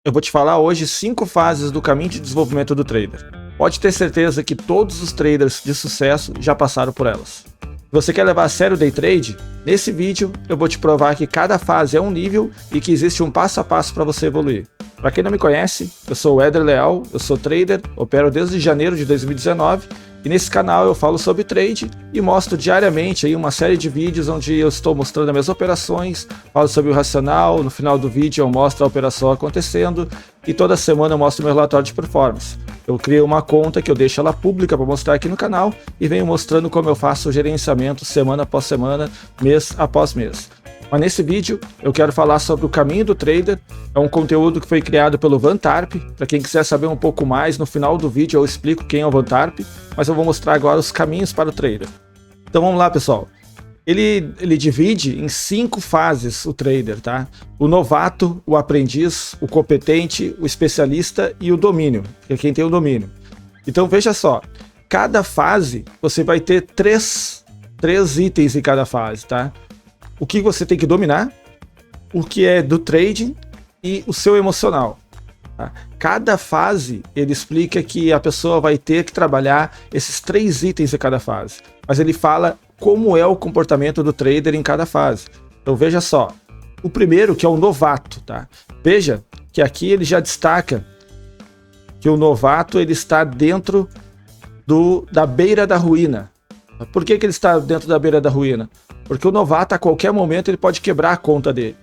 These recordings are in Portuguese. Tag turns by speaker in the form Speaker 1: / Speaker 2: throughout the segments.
Speaker 1: Eu vou te falar hoje 5 fases do caminho de desenvolvimento do trader. Pode ter certeza que todos os traders de sucesso já passaram por elas. Se você quer levar a sério o day trade, nesse vídeo eu vou te provar que cada fase é um nível e que existe um passo a passo para você evoluir. Para quem não me conhece, eu sou o Éder Leal, eu sou trader, opero desde janeiro de 2019 e nesse canal eu falo sobre trade e mostro diariamente aí uma série de vídeos onde eu estou mostrando as minhas operações, falo sobre o racional, no final do vídeo eu mostro a operação acontecendo e toda semana eu mostro meu relatório de performance. Eu criei uma conta que eu deixo ela pública para mostrar aqui no canal e venho mostrando como eu faço o gerenciamento semana após semana, mês após mês. Mas nesse vídeo eu quero falar sobre o caminho do trader, é um conteúdo que foi criado pelo Vantarp. Para quem quiser saber um pouco mais, no final do vídeo eu explico quem é o Vantarp, mas eu vou mostrar agora os caminhos para o trader. Então vamos lá, pessoal. Ele divide em 5 fases o trader, tá? O novato, o aprendiz, o competente, o especialista e o domínio, que é quem tem o domínio. Então veja só, cada fase você vai ter três itens em cada fase, tá? O que você tem que dominar, o que é do trading e o seu emocional. Tá? Cada fase ele explica que a pessoa vai ter que trabalhar esses 3 itens em cada fase, mas ele fala como é o comportamento do trader em cada fase. Então veja só, o primeiro que é o novato, tá? Veja que aqui ele já destaca que o novato ele está dentro da beira da ruína. Por que ele está dentro da beira da ruína? Porque o novato a qualquer momento ele pode quebrar a conta dele.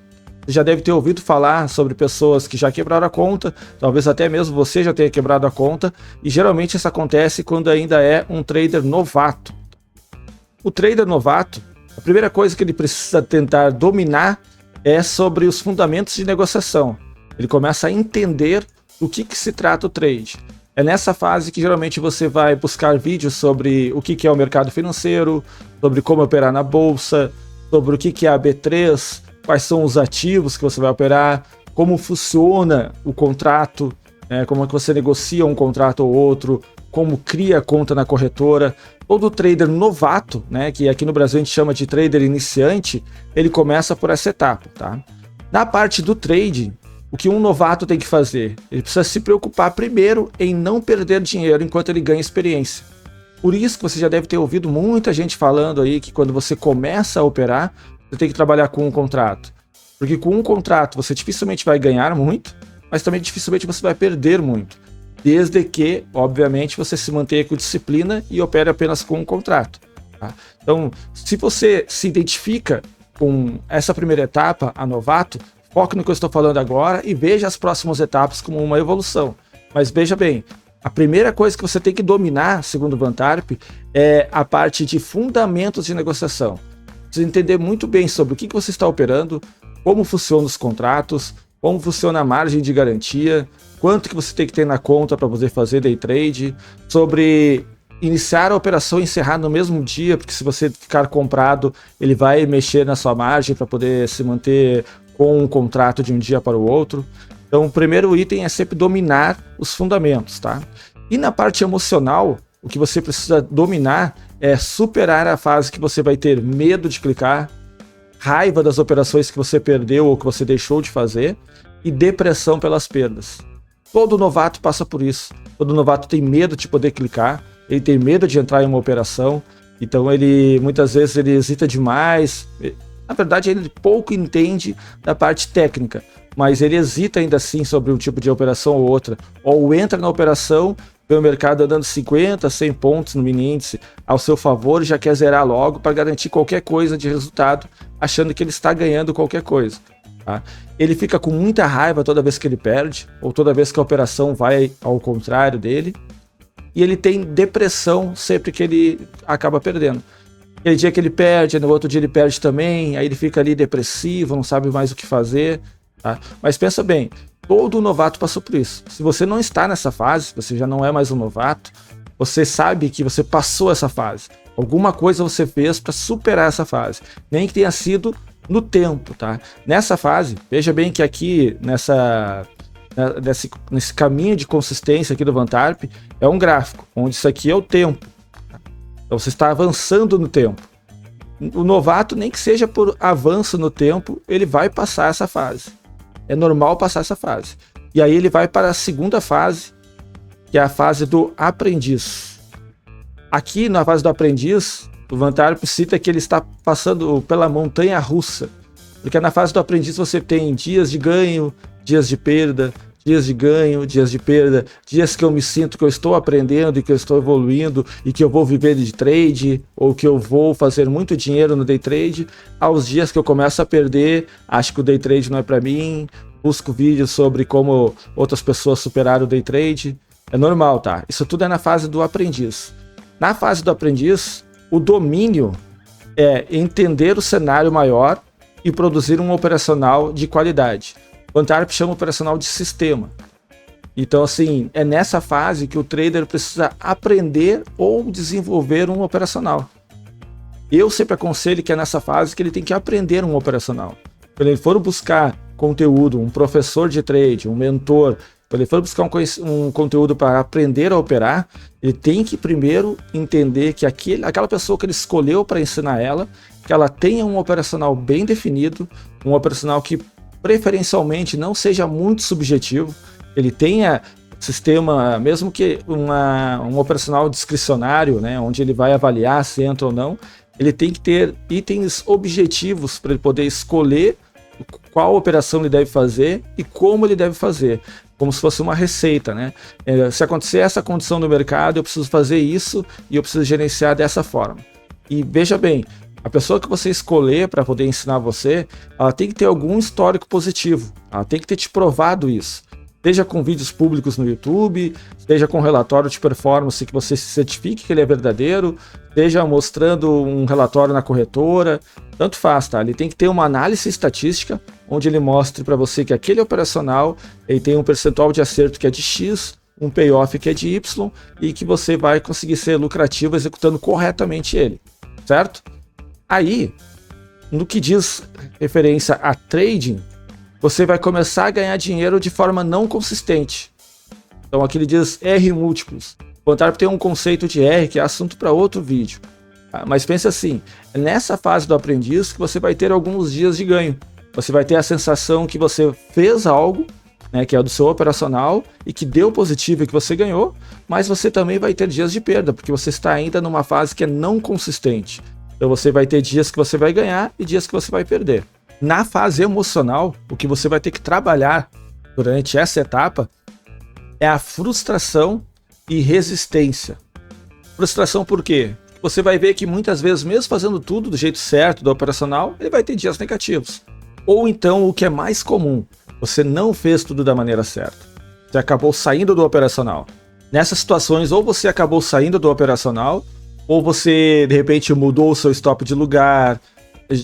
Speaker 1: Você já deve ter ouvido falar sobre pessoas que já quebraram a conta, talvez até mesmo você já tenha quebrado a conta, e geralmente isso acontece quando ainda é um trader novato. O trader novato, a primeira coisa que ele precisa tentar dominar é sobre os fundamentos de negociação. Ele começa a entender do que se trata o trade. É nessa fase que geralmente você vai buscar vídeos sobre o que é o mercado financeiro, sobre como operar na bolsa, sobre o que é a B3, quais são os ativos que você vai operar, como funciona o contrato, como é que você negocia um contrato ou outro, como cria a conta na corretora. Todo trader novato, né, que aqui no Brasil a gente chama de trader iniciante, ele começa por essa etapa, tá? Na parte do trading, o que um novato tem que fazer? Ele precisa se preocupar primeiro em não perder dinheiro enquanto ele ganha experiência. Por isso que você já deve ter ouvido muita gente falando aí que quando você começa a operar, você tem que trabalhar com um contrato. Porque com um contrato você dificilmente vai ganhar muito, mas também dificilmente você vai perder muito. Desde que, obviamente, você se mantenha com disciplina e opere apenas com um contrato. Tá? Então, se você se identifica com essa primeira etapa, a novato, foque no que eu estou falando agora e veja as próximas etapas como uma evolução. Mas veja bem, a primeira coisa que você tem que dominar, segundo o Vantarp, é a parte de fundamentos de negociação. Precisa entender muito bem sobre o que você está operando, como funcionam os contratos, como funciona a margem de garantia, quanto que você tem que ter na conta para poder fazer day trade, sobre iniciar a operação e encerrar no mesmo dia, porque se você ficar comprado, ele vai mexer na sua margem para poder se manter com um contrato de um dia para o outro. Então o primeiro item é sempre dominar os fundamentos, tá? E na parte emocional, o que você precisa dominar é superar a fase que você vai ter medo de clicar, raiva das operações que você perdeu ou que você deixou de fazer e depressão pelas perdas. Todo novato passa por isso. Todo novato tem medo de poder clicar, ele tem medo de entrar em uma operação, então ele muitas vezes ele hesita demais. Na verdade, ele pouco entende da parte técnica, mas ele hesita ainda assim sobre um tipo de operação ou outra. Ou entra na operação, vê o mercado andando 50, 100 pontos no mini índice ao seu favor e já quer zerar logo para garantir qualquer coisa de resultado, achando que ele está ganhando qualquer coisa. Tá? Ele fica com muita raiva toda vez que ele perde, ou toda vez que a operação vai ao contrário dele, e ele tem depressão sempre que ele acaba perdendo. Aquele dia que ele perde, no outro dia ele perde também, aí ele fica ali depressivo, não sabe mais o que fazer. Tá? Mas pensa bem, todo novato passou por isso. Se você não está nessa fase, você já não é mais um novato, você sabe que você passou essa fase. Alguma coisa você fez para superar essa fase, nem que tenha sido no tempo, tá? Nessa fase, veja bem que aqui nesse caminho de consistência aqui do Vantarp é um gráfico, onde isso aqui é o tempo. Tá? Então você está avançando no tempo. O novato, nem que seja por avanço no tempo, ele vai passar essa fase. É normal passar essa fase. E aí ele vai para a segunda fase, que é a fase do aprendiz. Aqui na fase do aprendiz, o Van Tarp cita que ele está passando pela montanha russa, porque na fase do aprendiz você tem dias de ganho, dias de perda, dias de ganho, dias de perda, dias que eu me sinto que eu estou aprendendo e que eu estou evoluindo e que eu vou viver de trade ou que eu vou fazer muito dinheiro no day trade, aos dias que eu começo a perder, acho que o day trade não é para mim, busco vídeos sobre como outras pessoas superaram o day trade. É normal, tá? Isso tudo é na fase do aprendiz. Na fase do aprendiz, o domínio é entender o cenário maior e produzir um operacional de qualidade. O Van Tarp chama o operacional de sistema. Então, assim, é nessa fase que o trader precisa aprender ou desenvolver um operacional. Eu sempre aconselho que é nessa fase que ele tem que aprender um operacional. Quando ele for buscar conteúdo, um professor de trade, um mentor, quando ele for buscar um conteúdo para aprender a operar, ele tem que primeiro entender que aquela pessoa que ele escolheu para ensinar ela, que ela tenha um operacional bem definido, um operacional que preferencialmente não seja muito subjetivo, ele tenha sistema, mesmo que um operacional discricionário, né, onde ele vai avaliar se entra ou não, ele tem que ter itens objetivos para ele poder escolher qual operação ele deve fazer e como ele deve fazer, como se fosse uma receita, né? Se acontecer essa condição no mercado, eu preciso fazer isso e eu preciso gerenciar dessa forma. E veja bem, a pessoa que você escolher para poder ensinar você, ela tem que ter algum histórico positivo, ela tem que ter te provado isso. Seja com vídeos públicos no YouTube, seja com relatório de performance que você se certifique que ele é verdadeiro, seja mostrando um relatório na corretora, tanto faz, tá? Ele tem que ter uma análise estatística, onde ele mostre para você que aquele operacional ele tem um percentual de acerto que é de X, um payoff que é de Y, e que você vai conseguir ser lucrativo executando corretamente ele, certo? Aí, no que diz referência a trading, você vai começar a ganhar dinheiro de forma não consistente. Então aqui ele diz R múltiplos. O Van Tarp tem um conceito de R que é assunto para outro vídeo. Mas pense assim, é nessa fase do aprendiz que você vai ter alguns dias de ganho. Você vai ter a sensação que você fez algo, né, que é do seu operacional, e que deu positivo e que você ganhou, mas você também vai ter dias de perda, porque você está ainda numa fase que é não consistente. Então você vai ter dias que você vai ganhar e dias que você vai perder. Na fase emocional, o que você vai ter que trabalhar durante essa etapa é a frustração e resistência. Frustração por quê? Você vai ver que muitas vezes, mesmo fazendo tudo do jeito certo do operacional, ele vai ter dias negativos. Ou então, o que é mais comum, você não fez tudo da maneira certa. Você acabou saindo do operacional. Nessas situações, ou você acabou saindo do operacional, ou você, de repente, mudou o seu stop de lugar,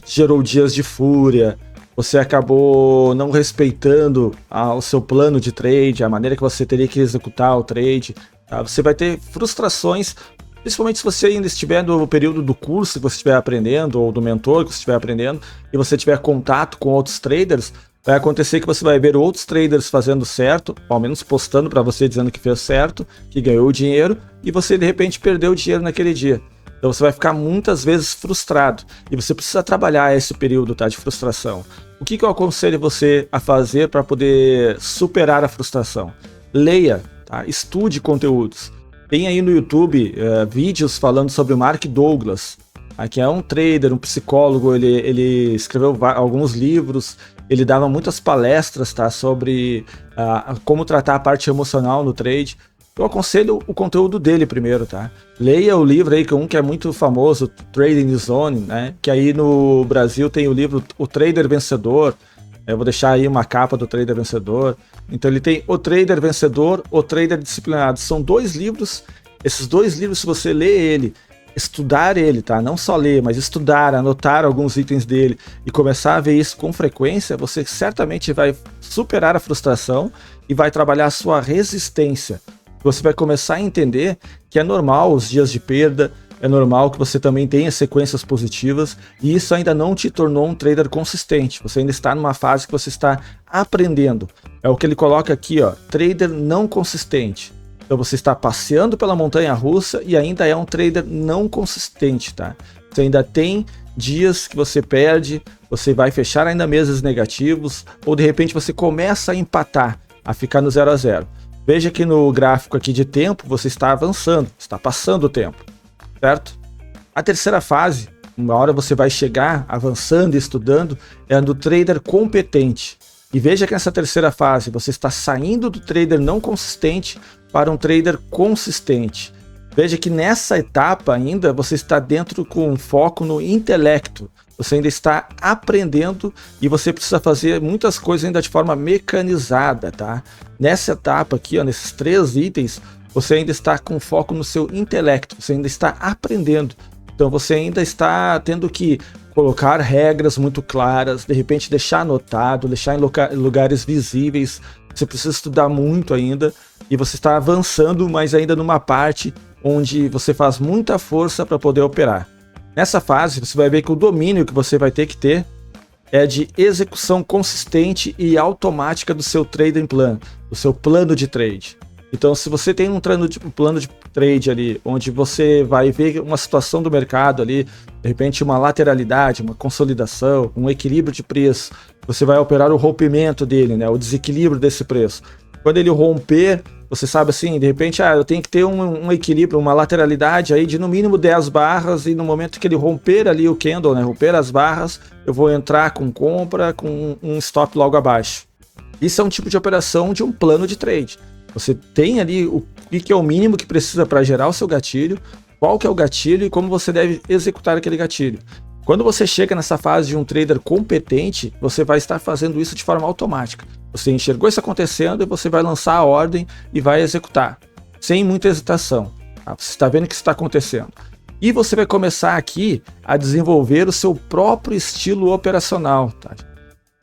Speaker 1: gerou dias de fúria, você acabou não respeitando o seu plano de trade, a maneira que você teria que executar o trade, tá? Você vai ter frustrações, principalmente se você ainda estiver no período do curso que você estiver aprendendo, ou do mentor que você estiver aprendendo, e você tiver contato com outros traders, vai acontecer que você vai ver outros traders fazendo certo, ao menos postando para você dizendo que fez certo, que ganhou dinheiro, e você de repente perdeu dinheiro naquele dia. Então você vai ficar muitas vezes frustrado e você precisa trabalhar esse período, tá, de frustração. O que eu aconselho você a fazer para poder superar a frustração? Leia, tá? Estude conteúdos. Tem aí no YouTube vídeos falando sobre o Mark Douglas, que é um trader, um psicólogo, ele escreveu alguns livros, ele dava muitas palestras, tá, sobre como tratar a parte emocional no trade. Eu aconselho o conteúdo dele primeiro, tá? Leia o livro aí, que é muito famoso, Trading Zone, né? Que aí no Brasil tem o livro O Trader Vencedor. Eu vou deixar aí uma capa do Trader Vencedor. Então ele tem O Trader Vencedor, O Trader Disciplinado. São 2 livros. Esses 2 livros, se você ler ele, estudar ele, tá? Não só ler, mas estudar, anotar alguns itens dele e começar a ver isso com frequência, você certamente vai superar a frustração e vai trabalhar a sua resistência. Você vai começar a entender que é normal os dias de perda, é normal que você também tenha sequências positivas, e isso ainda não te tornou um trader consistente. Você ainda está numa fase que você está aprendendo. É o que ele coloca aqui, ó, trader não consistente. Então você está passeando pela montanha russa e ainda é um trader não consistente, tá? Você ainda tem dias que você perde, você vai fechar ainda meses negativos, ou de repente você começa a empatar. a ficar no 0 a 0. Veja que no gráfico aqui de tempo você está avançando, está passando o tempo, certo? A terceira fase, uma hora você vai chegar avançando e estudando, é a do trader competente. E veja que nessa terceira fase você está saindo do trader não consistente para um trader consistente. Veja que nessa etapa ainda você está dentro com foco no intelecto. Você ainda está aprendendo e você precisa fazer muitas coisas ainda de forma mecanizada, tá? Nessa etapa aqui, ó, nesses 3 itens, você ainda está com foco no seu intelecto, você ainda está aprendendo. Então você ainda está tendo que colocar regras muito claras, de repente deixar anotado, deixar em lugares visíveis. Você precisa estudar muito ainda e você está avançando, mas ainda numa parte onde você faz muita força para poder operar. Nessa fase, você vai ver que o domínio que você vai ter que ter é de execução consistente e automática do seu trading plan, do seu plano de trade. Então, se você tem um plano de trade ali, onde você vai ver uma situação do mercado ali, de repente uma lateralidade, uma consolidação, um equilíbrio de preço, você vai operar o rompimento dele, né, o desequilíbrio desse preço. Quando ele romper, você sabe assim, de repente, eu tenho que ter um equilíbrio, uma lateralidade aí de no mínimo 10 barras e no momento que ele romper ali o candle, né, romper as barras, eu vou entrar com compra, com um stop logo abaixo. Isso é um tipo de operação de um plano de trade. Você tem ali o que é o mínimo que precisa para gerar o seu gatilho, qual que é o gatilho e como você deve executar aquele gatilho. Quando você chega nessa fase de um trader competente, você vai estar fazendo isso de forma automática. Você enxergou isso acontecendo e você vai lançar a ordem e vai executar, sem muita hesitação. Tá? Você está vendo que isso está acontecendo. E você vai começar aqui a desenvolver o seu próprio estilo operacional. Tá?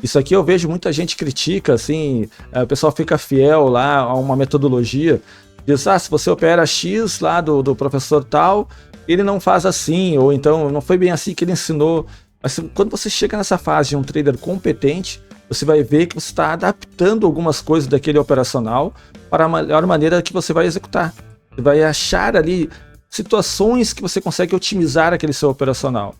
Speaker 1: Isso aqui eu vejo muita gente critica, assim, o pessoal fica fiel lá a uma metodologia, diz, se você opera X lá do professor tal, ele não faz assim, ou então não foi bem assim que ele ensinou. Mas quando você chega nessa fase de um trader competente, você vai ver que você está adaptando algumas coisas daquele operacional para a melhor maneira que você vai executar. Você vai achar ali situações que você consegue otimizar aquele seu operacional.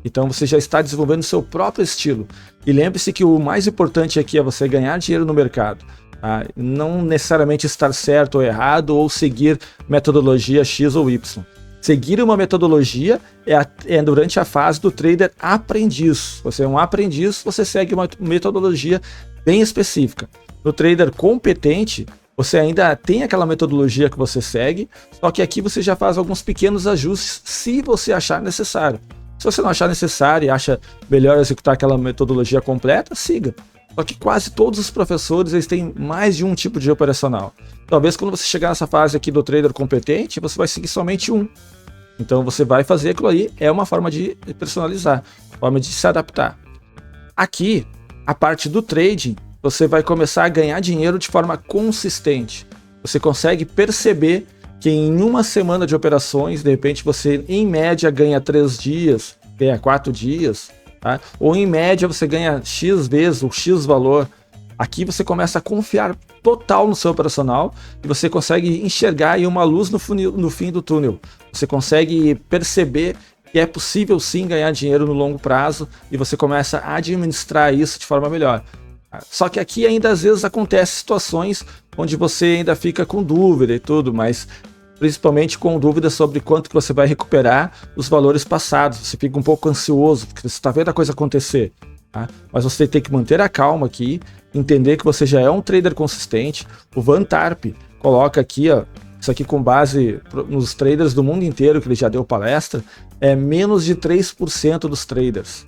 Speaker 1: Então você já está desenvolvendo o seu próprio estilo. E lembre-se que o mais importante aqui é você ganhar dinheiro no mercado. Tá? Não necessariamente estar certo ou errado ou seguir metodologia X ou Y. Seguir uma metodologia é durante a fase do trader aprendiz. Você é um aprendiz, você segue uma metodologia bem específica. No trader competente, você ainda tem aquela metodologia que você segue, só que aqui você já faz alguns pequenos ajustes se você achar necessário. Se você não achar necessário e acha melhor executar aquela metodologia completa, siga. Só que quase todos os professores eles têm mais de um tipo de operacional. Talvez quando você chegar nessa fase aqui do trader competente, você vai seguir somente um. Então você vai fazer aquilo aí, é uma forma de personalizar, forma de se adaptar. Aqui, a parte do trading, você vai começar a ganhar dinheiro de forma consistente. Você consegue perceber que em uma semana de operações, de repente você em média ganha 3 dias, ganha 4 dias, tá? Ou em média você ganha X vezes o X valor. Aqui você começa a confiar total no seu operacional e você consegue enxergar aí uma luz no fim do túnel. Você consegue perceber que é possível sim ganhar dinheiro no longo prazo e você começa a administrar isso de forma melhor. Só que aqui ainda às vezes acontecem situações onde você ainda fica com dúvida e tudo, mas principalmente com dúvida sobre quanto que você vai recuperar os valores passados. Você fica um pouco ansioso, porque você está vendo a coisa acontecer. Tá? Mas você tem que manter a calma aqui, entender que você já é um trader consistente. O Van Tarp coloca aqui, ó, isso aqui com base nos traders do mundo inteiro que ele já deu palestra, é menos de 3% dos traders.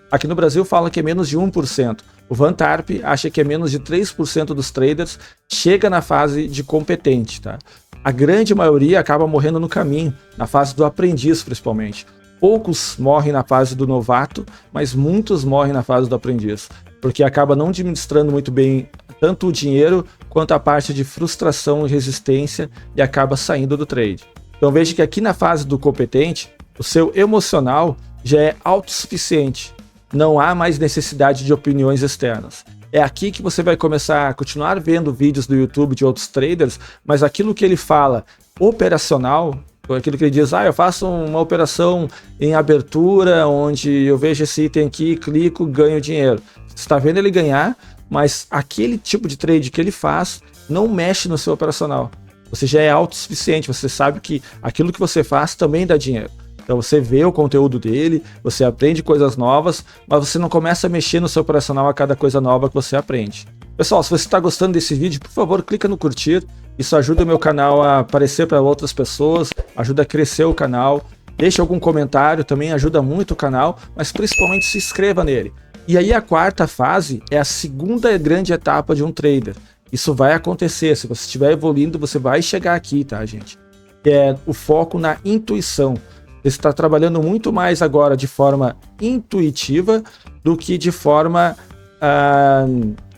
Speaker 1: Aqui no Brasil fala que é menos de 1%. O Van Tarp acha que é menos de 3% dos traders chega na fase de competente. Tá? A grande maioria acaba morrendo no caminho, na fase do aprendiz principalmente. Poucos morrem na fase do novato, mas muitos morrem na fase do aprendiz, porque acaba não administrando muito bem tanto o dinheiro quanto a parte de frustração e resistência e acaba saindo do trade. Então veja que aqui na fase do competente, o seu emocional já é autossuficiente. Não há mais necessidade de opiniões externas. É aqui que você vai começar a continuar vendo vídeos do YouTube de outros traders, mas aquilo que ele fala operacional, aquilo que ele diz, eu faço uma operação em abertura, onde eu vejo esse item aqui, clico, ganho dinheiro. Você está vendo ele ganhar, mas aquele tipo de trade que ele faz não mexe no seu operacional. Você já é autossuficiente, você sabe que aquilo que você faz também dá dinheiro. Então você vê o conteúdo dele, você aprende coisas novas, mas você não começa a mexer no seu operacional a cada coisa nova que você aprende. Pessoal, se você está gostando desse vídeo, por favor, clica no curtir. Isso ajuda o meu canal a aparecer para outras pessoas, ajuda a crescer o canal. Deixe algum comentário, também ajuda muito o canal, mas principalmente se inscreva nele. E aí a quarta fase é a segunda grande etapa de um trader. Isso vai acontecer, se você estiver evoluindo, você vai chegar aqui, tá, gente? Que é o foco na intuição. Você está trabalhando muito mais agora de forma intuitiva do que de forma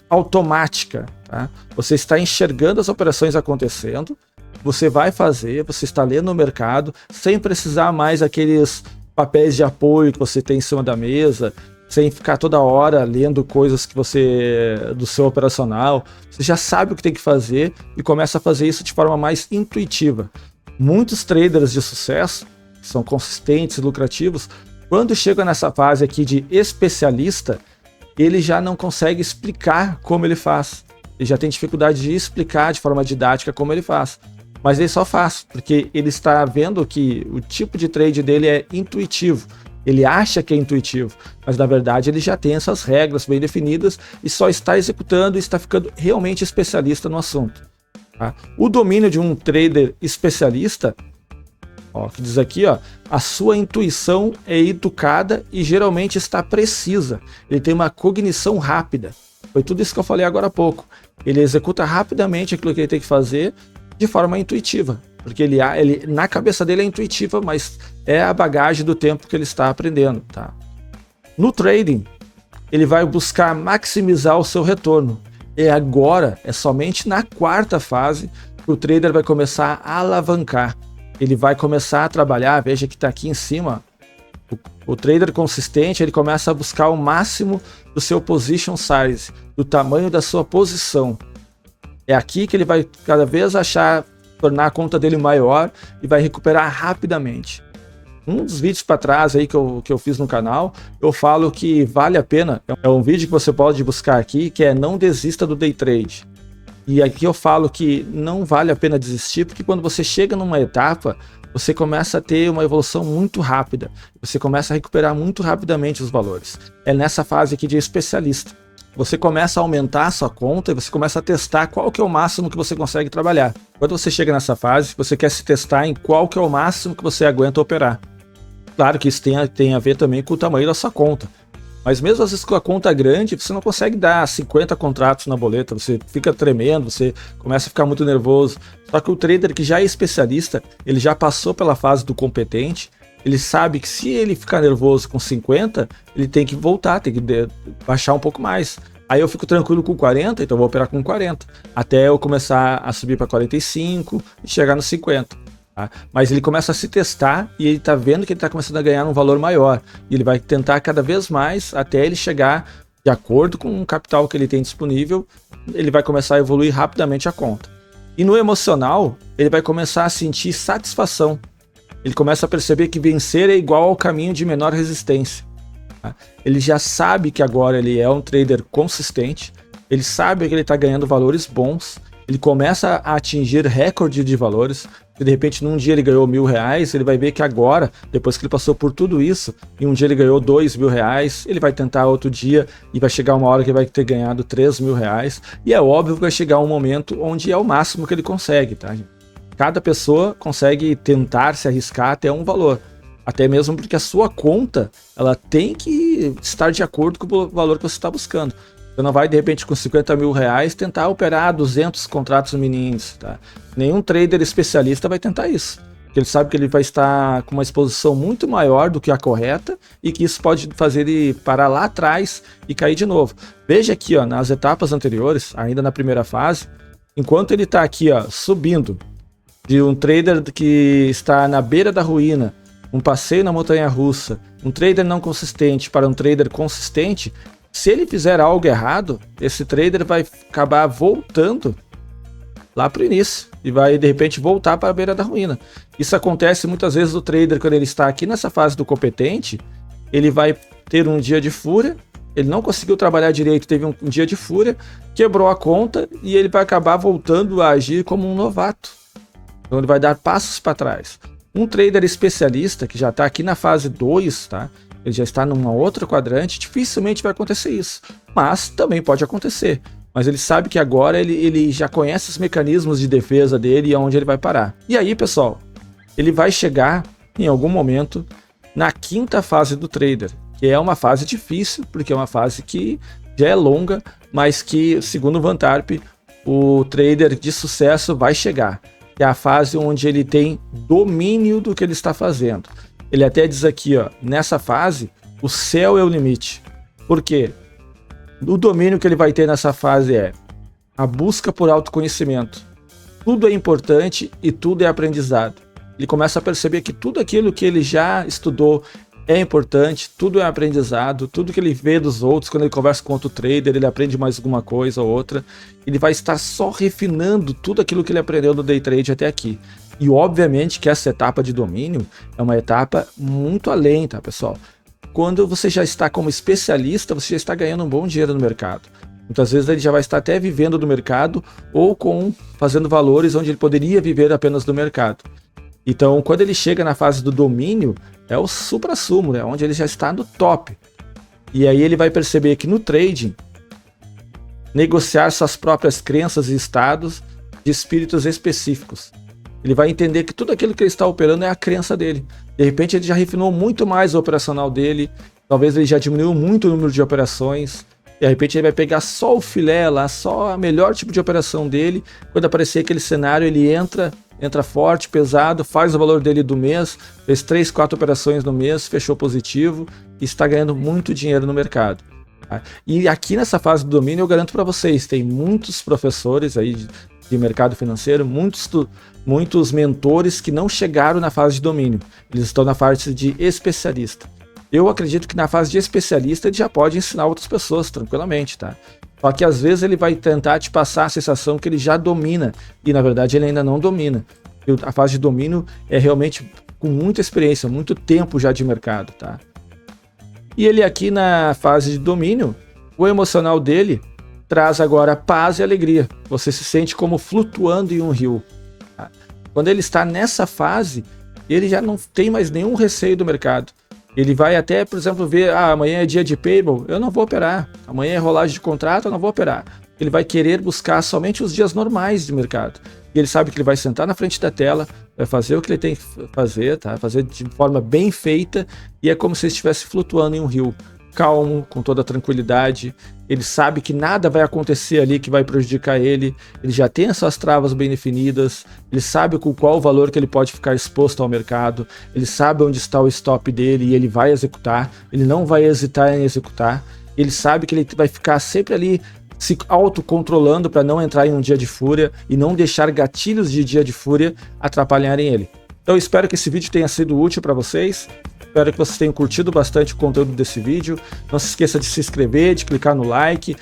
Speaker 1: automática, tá? Você está enxergando as operações acontecendo, você vai fazer, você está lendo o mercado, sem precisar mais aqueles papéis de apoio que você tem em cima da mesa, sem ficar toda hora lendo coisas que do seu operacional. Você já sabe o que tem que fazer e começa a fazer isso de forma mais intuitiva. Muitos traders de sucesso, que são consistentes e lucrativos, quando chegam nessa fase aqui de especialista, ele já não consegue explicar como ele faz. Ele já tem dificuldade de explicar de forma didática como ele faz. Mas ele só faz, porque ele está vendo que o tipo de trade dele é intuitivo. Ele acha que é intuitivo, mas na verdade ele já tem essas regras bem definidas e só está executando e está ficando realmente especialista no assunto. Tá? O domínio de um trader especialista, ó, que diz aqui, ó, a sua intuição é educada e geralmente está precisa. Ele tem uma cognição rápida. Foi tudo isso que eu falei agora há pouco. Ele executa rapidamente aquilo que ele tem que fazer de forma intuitiva. Porque ele na cabeça dele é intuitiva, mas é a bagagem do tempo que ele está aprendendo. Tá? No trading, ele vai buscar maximizar o seu retorno. E agora, é somente na quarta fase que o trader vai começar a alavancar. Ele vai começar a trabalhar, veja que está aqui em cima, o trader consistente, ele começa a buscar o máximo do seu position size, do tamanho da sua posição. É aqui que ele vai cada vez tornar a conta dele maior e vai recuperar rapidamente. Um dos vídeos para trás aí que eu fiz no canal, eu falo que vale a pena, é um vídeo que você pode buscar aqui, que é não desista do day trade. E aqui eu falo que não vale a pena desistir, porque quando você chega numa etapa, você começa a ter uma evolução muito rápida. Você começa a recuperar muito rapidamente os valores. É nessa fase aqui de especialista. Você começa a aumentar a sua conta e você começa a testar qual que é o máximo que você consegue trabalhar. Quando você chega nessa fase, você quer se testar em qual que é o máximo que você aguenta operar. Claro que isso tem a ver também com o tamanho da sua conta. Mas mesmo às vezes com a conta grande, você não consegue dar 50 contratos na boleta, você fica tremendo, você começa a ficar muito nervoso. Só que o trader que já é especialista, ele já passou pela fase do competente, ele sabe que se ele ficar nervoso com 50, ele tem que voltar, tem que baixar um pouco mais. Aí eu fico tranquilo com 40, então eu vou operar com 40, até eu começar a subir para 45 e chegar nos 50. Tá? Mas ele começa a se testar e ele está vendo que ele está começando a ganhar um valor maior. E ele vai tentar cada vez mais até ele chegar, de acordo com o capital que ele tem disponível, ele vai começar a evoluir rapidamente a conta. E no emocional, ele vai começar a sentir satisfação. Ele começa a perceber que vencer é igual ao caminho de menor resistência. Tá? Ele já sabe que agora ele é um trader consistente, ele sabe que ele está ganhando valores bons, ele começa a atingir recorde de valores. Se de repente num dia ele ganhou R$1.000, ele vai ver que agora, depois que ele passou por tudo isso, e um dia ele ganhou R$2.000, ele vai tentar outro dia e vai chegar uma hora que ele vai ter ganhado R$3.000. E é óbvio que vai chegar um momento onde é o máximo que ele consegue, tá? Cada pessoa consegue tentar se arriscar até um valor. Até mesmo porque a sua conta, ela tem que estar de acordo com o valor que você está buscando. Você não vai, de repente, com R$50.000 tentar operar 200 contratos mini-índice, tá? Nenhum trader especialista vai tentar isso. Porque ele sabe que ele vai estar com uma exposição muito maior do que a correta e que isso pode fazer ele parar lá atrás e cair de novo. Veja aqui, ó, nas etapas anteriores, ainda na primeira fase, enquanto ele está aqui, ó, subindo de um trader que está na beira da ruína, um passeio na montanha-russa, um trader não consistente para um trader consistente, se ele fizer algo errado, esse trader vai acabar voltando lá para o início e vai de repente voltar para a beira da ruína. Isso acontece muitas vezes do trader quando ele está aqui nessa fase do competente, ele vai ter um dia de fúria, ele não conseguiu trabalhar direito, teve um dia de fúria, quebrou a conta e ele vai acabar voltando a agir como um novato. Então ele vai dar passos para trás. Um trader especialista que já está aqui na fase 2, tá? Ele já está numa outra quadrante, dificilmente vai acontecer isso. Mas também pode acontecer. Mas ele sabe que agora ele já conhece os mecanismos de defesa dele e aonde ele vai parar. E aí, pessoal, ele vai chegar em algum momento na quinta fase do trader, que é uma fase difícil, porque é uma fase que já é longa, mas que, segundo o Van Tarp, o trader de sucesso vai chegar. Que é a fase onde ele tem domínio do que ele está fazendo. Ele até diz aqui, ó, nessa fase, o céu é o limite. Por quê? O domínio que ele vai ter nessa fase é a busca por autoconhecimento. Tudo é importante e tudo é aprendizado. Ele começa a perceber que tudo aquilo que ele já estudou é importante, tudo é aprendizado, tudo que ele vê dos outros, quando ele conversa com outro trader, ele aprende mais alguma coisa ou outra. Ele vai estar só refinando tudo aquilo que ele aprendeu no day trade até aqui. E obviamente que essa etapa de domínio é uma etapa muito além, tá, pessoal? Quando você já está como especialista, você já está ganhando um bom dinheiro no mercado. Muitas vezes ele já vai estar até vivendo do mercado ou fazendo valores onde ele poderia viver apenas do mercado. Então, quando ele chega na fase do domínio, é o suprassumo, né? Onde ele já está no top. E aí ele vai perceber que no trading, negociar suas próprias crenças e estados de espíritos específicos. Ele vai entender que tudo aquilo que ele está operando é a crença dele. De repente ele já refinou muito mais o operacional dele, talvez ele já diminuiu muito o número de operações, de repente ele vai pegar só o filé lá, só a melhor tipo de operação dele, quando aparecer aquele cenário ele entra forte, pesado, faz o valor dele do mês, fez 3, 4 operações no mês, fechou positivo e está ganhando muito dinheiro no mercado. Tá? E aqui nessa fase do domínio eu garanto para vocês, tem muitos professores aí de mercado financeiro, muitos mentores que não chegaram na fase de domínio, eles estão na fase de especialista. Eu acredito que na fase de especialista ele já pode ensinar outras pessoas tranquilamente, tá? Só que às vezes ele vai tentar te passar a sensação que ele já domina, e na verdade ele ainda não domina. A fase de domínio é realmente com muita experiência, muito tempo já de mercado, tá? E ele aqui na fase de domínio, o emocional dele traz agora paz e alegria. Você se sente como flutuando em um rio. Tá? Quando ele está nessa fase, ele já não tem mais nenhum receio do mercado. Ele vai até, por exemplo, ver, amanhã é dia de payroll, eu não vou operar. Amanhã é rolagem de contrato, eu não vou operar. Ele vai querer buscar somente os dias normais de mercado. E ele sabe que ele vai sentar na frente da tela, vai fazer o que ele tem que fazer, tá? Fazer de forma bem feita, e é como se ele estivesse flutuando em um rio. Calmo, com toda a tranquilidade, ele sabe que nada vai acontecer ali que vai prejudicar ele já tem as suas travas bem definidas, ele sabe com qual valor que ele pode ficar exposto ao mercado, ele sabe onde está o stop dele e ele vai executar, ele não vai hesitar em executar, ele sabe que ele vai ficar sempre ali se autocontrolando para não entrar em um dia de fúria e não deixar gatilhos de dia de fúria atrapalharem ele. Então eu espero que esse vídeo tenha sido útil para vocês. Espero que vocês tenham curtido bastante o conteúdo desse vídeo. Não se esqueça de se inscrever, de clicar no like,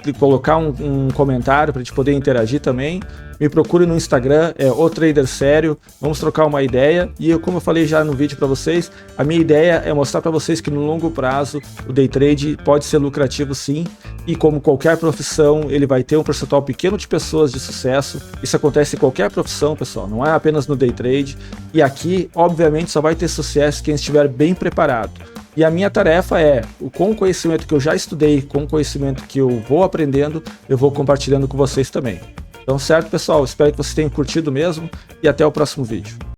Speaker 1: de colocar um comentário para a gente poder interagir também. Me procure no Instagram, é O Trader Sério. Vamos trocar uma ideia. E como eu falei já no vídeo para vocês, a minha ideia é mostrar para vocês que no longo prazo o day trade pode ser lucrativo sim. E como qualquer profissão, ele vai ter um percentual pequeno de pessoas de sucesso. Isso acontece em qualquer profissão, pessoal, não é apenas no day trade. E aqui, obviamente, só vai ter sucesso quem estiver bem preparado. E a minha tarefa é, com o conhecimento que eu já estudei, com o conhecimento que eu vou aprendendo, eu vou compartilhando com vocês também. Então, certo, pessoal? Espero que vocês tenham curtido mesmo e até o próximo vídeo.